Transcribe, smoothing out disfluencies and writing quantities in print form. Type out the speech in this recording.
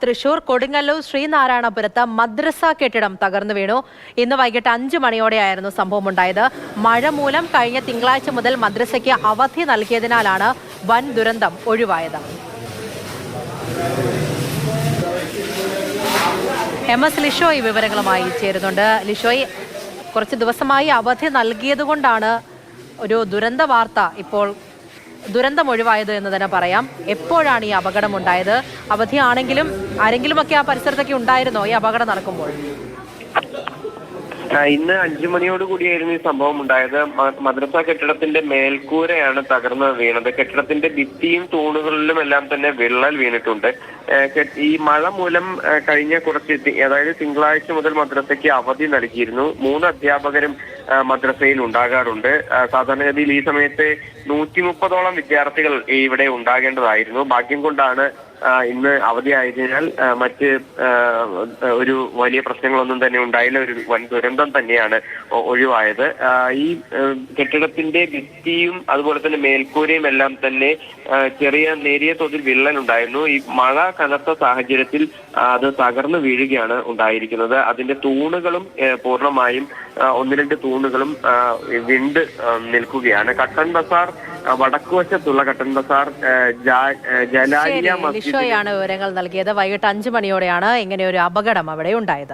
തൃശൂർ കൊടുങ്ങല്ലൂർ ശ്രീനാരായണപുരത്ത് മദ്രസ കെട്ടിടം തകർന്നു വീണു. ഇന്ന് വൈകിട്ട് 5 മണിയോടെയായിരുന്നു സംഭവം ഉണ്ടായത്. മഴ മൂലം കഴിഞ്ഞ തിങ്കളാഴ്ച മുതൽ മദ്രസയ്ക്ക് അവധി നൽകിയതിനാലാണ് വൻ ദുരന്തം ഒഴിവായത്. MS ലിഷോയ് വിവരങ്ങളുമായി ചേരുന്നുണ്ട്. ലിഷോയ്, കുറച്ച് ദിവസമായി അവധി നൽകിയതുകൊണ്ടാണ് ഒരു ദുരന്ത വാർത്ത ഇപ്പോൾ ദുരന്തം ഒഴിവായത് എന്ന് തന്നെ പറയാം. എപ്പോഴാണ് ഈ അപകടം ഉണ്ടായത്? അവധിയാണെങ്കിലും ആരെങ്കിലുമൊക്കെ ആ പരിസരത്തൊക്കെ ഉണ്ടായിരുന്നോ ഈ അപകടം നടക്കുമ്പോൾ? ഇന്ന് 5 മണിയോട് കൂടിയായിരുന്നു ഈ സംഭവം ഉണ്ടായത്. മദ്രസ കെട്ടിടത്തിന്റെ മേൽക്കൂരയാണ് തകർന്ന് വീണത്. കെട്ടിടത്തിന്റെ ഭിത്തിയും തൂണുകളിലും എല്ലാം തന്നെ വിള്ളൽ വീണിട്ടുണ്ട്. ഈ മഴ മൂലം കഴിഞ്ഞ അതായത് തിങ്കളാഴ്ച മുതൽ മദ്രസയ്ക്ക് അവധി നൽകിയിരുന്നു. 3 അധ്യാപകരും മദ്രസയിൽ ഉണ്ടാകാറുണ്ട്. സാധാരണഗതിയിൽ ഈ സമയത്ത് 130ഓളം വിദ്യാർത്ഥികൾ ഇവിടെ ഉണ്ടാകേണ്ടതായിരുന്നു. ഭാഗ്യം കൊണ്ടാണ് ഇന്ന് അവധി ആയതിനാൽ മറ്റ് ഒരു വലിയ പ്രശ്നങ്ങളൊന്നും തന്നെ ഉണ്ടായില്ല. ഒരു വൻ ദുരന്തം തന്നെയാണ് ഒഴിവായത്. ഈ കെട്ടിടത്തിന്റെ ഭിത്തിയും അതുപോലെ തന്നെ മേൽക്കൂരയും എല്ലാം തന്നെ നേരിയ തോതിൽ വിള്ളൽ ഉണ്ടായിരുന്നു. ഈ മഴ കനത്ത സാഹചര്യത്തിൽ അത് തകർന്നു വീഴുകയാണ് ഉണ്ടായിരിക്കുന്നത്. അതിന്റെ തൂണുകളും പൂർണ്ണമായും 1-2 തൂണുകളും വിണ്ട് നിൽക്കുകയാണ്. കട്ടൻ ബസാർ, വടക്കുവശത്തുള്ള കട്ടൻ ബസാർ ജലാലിയ ലിഷോയാണ് വിവരങ്ങൾ നൽകിയത്. വൈകിട്ട് 5 മണിയോടെയാണ് ഇങ്ങനെ ഒരു അപകടം അവിടെ ഉണ്ടായത്.